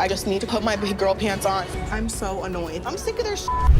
I just need to put my big girl pants on. I'm so annoyed. I'm sick of their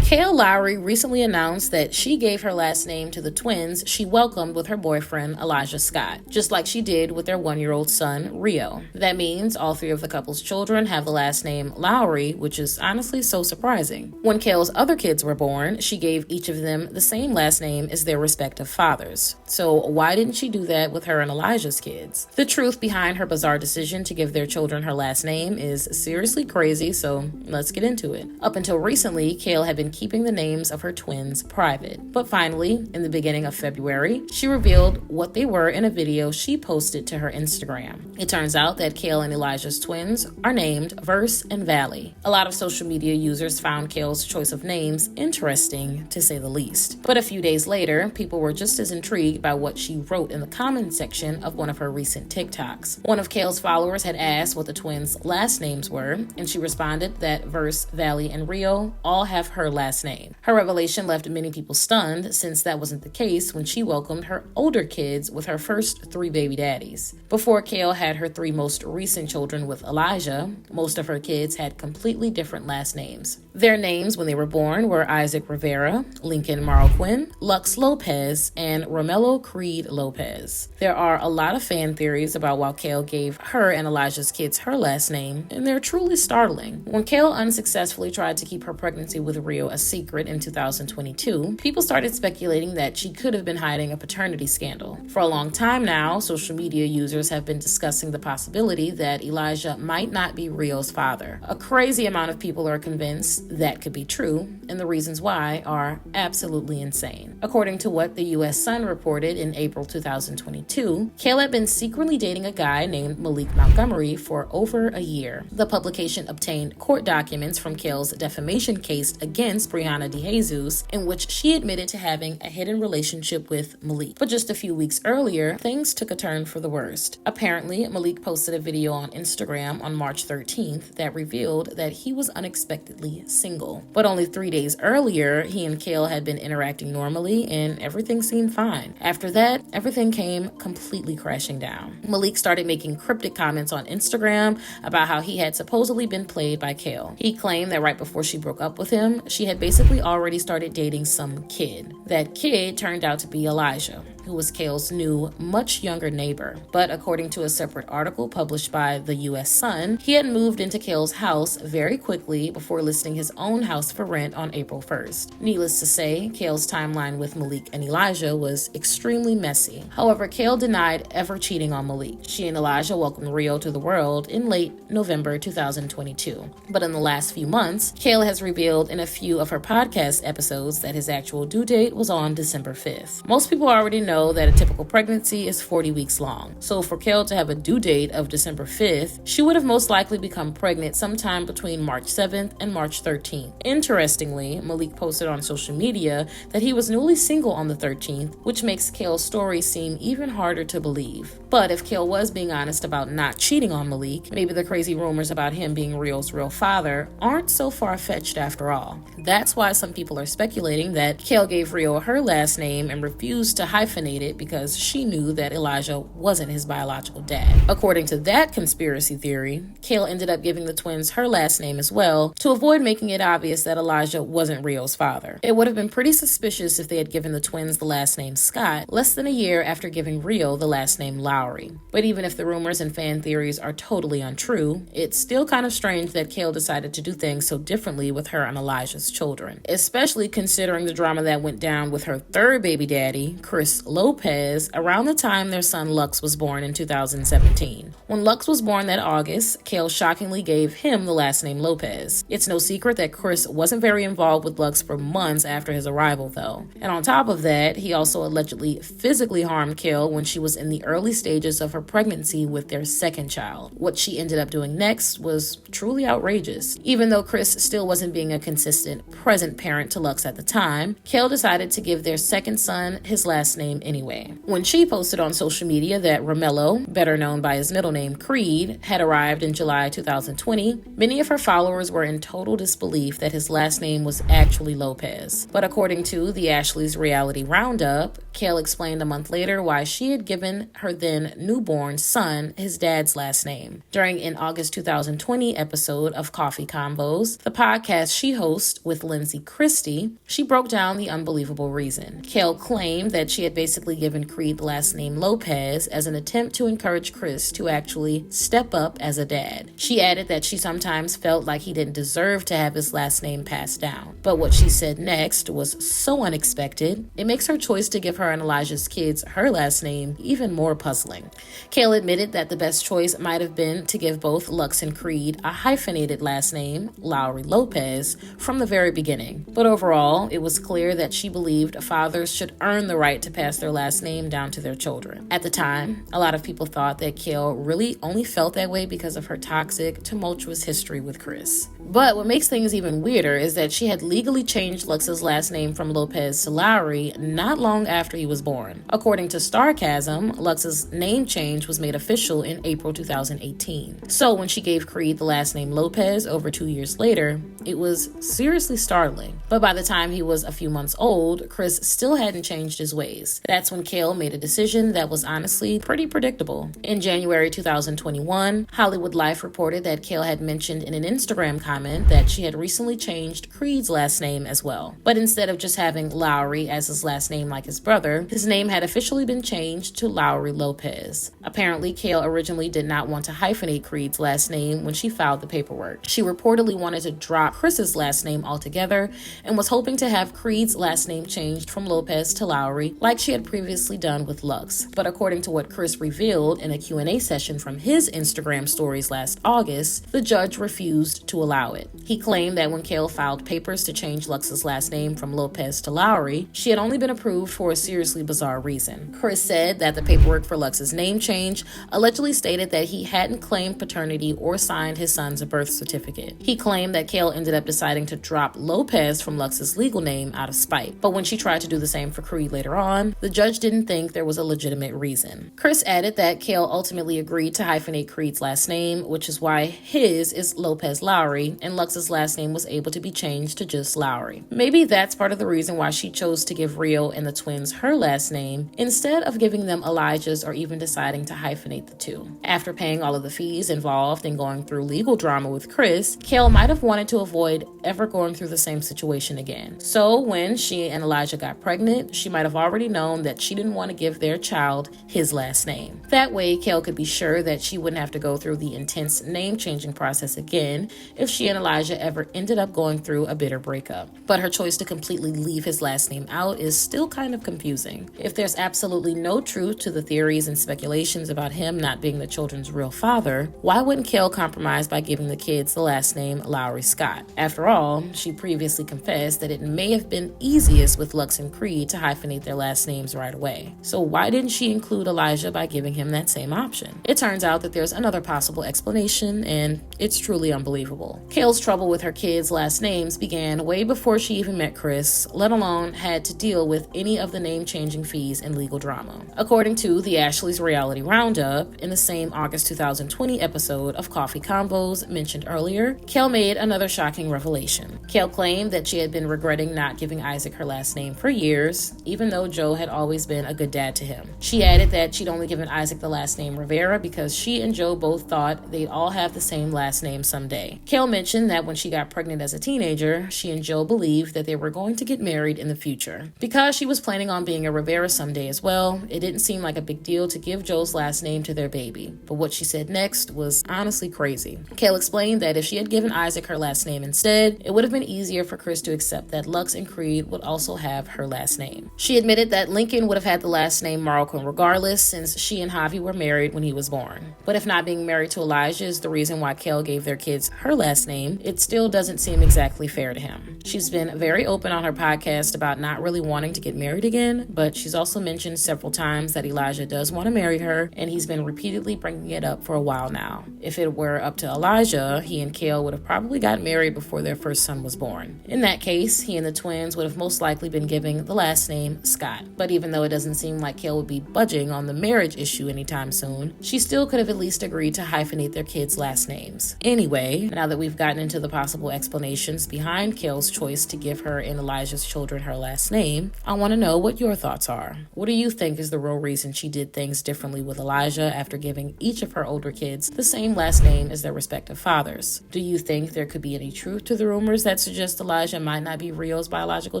Kail Lowry recently announced that she gave her last name to the twins she welcomed with her boyfriend, Elijah Scott, just like she did with their 1-year-old son, Rio. That means all 3 of the couple's children have the last name Lowry, which is honestly so surprising. When Kail's other kids were born, she gave each of them the same last name as their respective fathers. So why didn't she do that with her and Elijah's kids? The truth behind her bizarre decision to give their children her last name is seriously crazy, so let's get into it. Up until recently, Kail had been keeping the names of her twins private. But finally, in the beginning of February, she revealed what they were in a video she posted to her Instagram. It turns out that Kail and Elijah's twins are named Verse and Valley. A lot of social media users found Kail's choice of names interesting, to say the least. But a few days later, people were just as intrigued by what she wrote in the comment section of one of her recent TikToks. One of Kail's followers had asked what the twins' last names were, and she responded that Verse, Valley, and Rio all have her last name. Her revelation left many people stunned, since that wasn't the case when she welcomed her older kids with her first 3 baby daddies. Before Kail had her 3 most recent children with Elijah, most of her kids had completely different last names. Their names when they were born were Isaac Rivera, Lincoln Marroquin, Lux Lopez, and Romello Creed Lopez. There are a lot of fan theories about why Kail gave her and Elijah's kids her last name, and they're truly startling. When Kail unsuccessfully tried to keep her pregnancy with Rio a secret in 2022, people started speculating that she could have been hiding a paternity scandal. For a long time now, social media users have been discussing the possibility that Elijah might not be Rio's father. A crazy amount of people are convinced that could be true, and the reasons why are absolutely insane. According to what the U.S. Sun reported in April 2022, Kail had been secretly dating a guy named Malik Montgomery for over a year. The publication obtained court documents from Kail's defamation case against Brianna DeJesus, in which she admitted to having a hidden relationship with Malik. But just a few weeks earlier, things took a turn for the worst. Apparently, Malik posted a video on Instagram on March 13th that revealed that he was unexpectedly single. But only 3 days earlier, he and Kail had been interacting normally and everything seemed fine. After that, everything came completely crashing down. Malik started making cryptic comments on Instagram about how he had supposedly been played by Kail. He claimed that right before she broke up with him, she had basically already started dating some kid. That kid turned out to be Elijah, who was Kail's new, much younger neighbor. But according to a separate article published by the U.S. Sun, he had moved into Kail's house very quickly before listing his own house for rent on April 1st. Needless to say, Kail's timeline with Malik and Elijah was extremely messy. However, Kail denied ever cheating on Malik. She and Elijah welcomed Rio to the world in late November 2022. But in the last few months, Kail has revealed in a few of her podcast episodes that his actual due date was on December 5th. Most people already know that a typical pregnancy is 40 weeks long. So for Kail to have a due date of December 5th, she would have most likely become pregnant sometime between March 7th and March 13th. Interestingly, Malik posted on social media that he was newly single on the 13th, which makes Kail's story seem even harder to believe. But if Kail was being honest about not cheating on Malik, maybe the crazy rumors about him being Rio's real father aren't so far-fetched after all. That's why some people are speculating that Kail gave Rio her last name and refused to hyphenate it because she knew that Elijah wasn't his biological dad. According to that conspiracy theory, Kail ended up giving the twins her last name as well to avoid making it obvious that Elijah wasn't Rio's father. It would have been pretty suspicious if they had given the twins the last name Scott less than a year after giving Rio the last name Lowry. But even if the rumors and fan theories are totally untrue, it's still kind of strange that Kail decided to do things so differently with her and Elijah's children, especially considering the drama that went down with her 3rd baby daddy, Chris Lopez, around the time their son Lux was born in 2017. When Lux was born that August, Kail shockingly gave him the last name Lopez. It's no secret that Chris wasn't very involved with Lux for months after his arrival, though. And on top of that, he also allegedly physically harmed Kail when she was in the early stages of her pregnancy with their 2nd child. What she ended up doing next was truly outrageous. Even though Chris still wasn't being a consistent, present parent to Lux at the time, Kail decided to give their 2nd son his last name name anyway. When she posted on social media that Romello, better known by his middle name Creed, had arrived in July 2020, many of her followers were in total disbelief that his last name was actually Lopez. But according to the Ashley's Reality Roundup, Kail explained a month later why she had given her then newborn son his dad's last name. During an August 2020 episode of Coffee Convos, the podcast she hosts with Lindsay Christie, she broke down the unbelievable reason. Kail claimed that she had basically given Creed the last name Lopez as an attempt to encourage Chris to actually step up as a dad. She added that she sometimes felt like he didn't deserve to have his last name passed down. But what she said next was so unexpected, it makes her choice to give her and Elijah's kids her last name even more puzzling. Kail admitted that the best choice might have been to give both Lux and Creed a hyphenated last name, Lowry Lopez, from the very beginning. But overall, it was clear that she believed fathers should earn the right to pass their last name down to their children. At the time, a lot of people thought that Kail really only felt that way because of her toxic, tumultuous history with Chris. But what makes things even weirder is that she had legally changed Lux's last name from Lopez to Lowry not long after he was born. According to Starcasm, Lux's name change was made official in April 2018. So when she gave Creed the last name Lopez over 2 years later, it was seriously startling. But by the time he was a few months old, Chris still hadn't changed his ways. That's when Kail made a decision that was honestly pretty predictable. In January 2021, Hollywood Life reported that Kail had mentioned in an Instagram comment that she had recently changed Creed's last name as well. But instead of just having Lowry as his last name like his brother, his name had officially been changed to Lowry Lopez. Apparently, Kail originally did not want to hyphenate Creed's last name when she filed the paperwork. She reportedly wanted to drop Chris's last name altogether and was hoping to have Creed's last name changed from Lopez to Lowry like she had previously done with Lux. But according to what Chris revealed in a Q&A session from his Instagram stories last August, the judge refused to allow it. He claimed that when Kail filed papers to change Lux's last name from Lopez to Lowry, she had only been approved for a seriously bizarre reason. Chris said that the paperwork for Lux's name change allegedly stated that he hadn't claimed paternity or signed his son's birth certificate. He claimed that Kail ended up deciding to drop Lopez from Lux's legal name out of spite. But when she tried to do the same for Creed later on, the judge didn't think there was a legitimate reason. Chris added that Kail ultimately agreed to hyphenate Creed's last name, which is why his is Lopez Lowry, and Lux's last name was able to be changed to just Lowry. Maybe that's part of the reason why she chose to give Rio and the twins her last name instead of giving them Elijah's or even deciding to hyphenate the two. After paying all of the fees involved and going through legal drama with Chris, Kail might have wanted to avoid ever going through the same situation again. So when she and Elijah got pregnant, she might have already known that she didn't want to give their child his last name. That way, Kail could be sure that she wouldn't have to go through the intense name-changing process again if she and Elijah ever ended up going through a bitter breakup. But her choice to completely leave his last name out is still kind of confusing. If there's absolutely no truth to the theories and speculations about him not being the children's real father, why wouldn't Kail compromise by giving the kids the last name Lowry Scott? After all, she previously confessed that it may have been easiest with Lux and Creed to hyphenate their last names right away. So why didn't she include Elijah by giving him that same option? It turns out that there's another possible explanation, and it's truly unbelievable. Kail's trouble with her kids' last names began way before she even met Chris, let alone had to deal with any of the name-changing fees and legal drama. According to the Ashley's Reality Roundup, in the same August 2020 episode of Coffee Convos mentioned earlier, Kail made another shocking revelation. Kail claimed that she had been regretting not giving Isaac her last name for years, even though Joe had always been a good dad to him. She added that she'd only given Isaac the last name Rivera because she and Joe both thought they'd all have the same last name someday. Kail mentioned that when she got pregnant as a teenager, she and Joe believed that they were going to get married in the future. Because she was planning on being a Rivera someday as well, it didn't seem like a big deal to give Joe's last name to their baby. But what she said next was honestly crazy. Kail explained that if she had given Isaac her last name instead, it would have been easier for Chris to accept that Lux and Creed would also have her last name. She admitted that Lincoln would have had the last name Marroquin regardless, since she and Javi were married when he was born. But if not being married to Elijah is the reason why Kail gave their kids her last name, it still doesn't seem exactly fair to him. She's been very open on her podcast about not really wanting to get married again, but she's also mentioned several times that Elijah does want to marry her, and he's been repeatedly bringing it up for a while now. If it were up to Elijah, he and Kail would have probably got married before their first son was born. In that case, he and the twins would have most likely been giving the last name Scott. But But even though it doesn't seem like Kail would be budging on the marriage issue anytime soon, she still could have at least agreed to hyphenate their kids' last names. Anyway, now that we've gotten into the possible explanations behind Kail's choice to give her and Elijah's children her last name, I want to know what your thoughts are. What do you think is the real reason she did things differently with Elijah after giving each of her older kids the same last name as their respective fathers? Do you think there could be any truth to the rumors that suggest Elijah might not be Rio's biological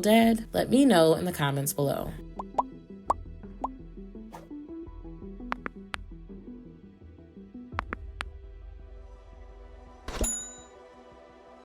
dad? Let me know in the comments below.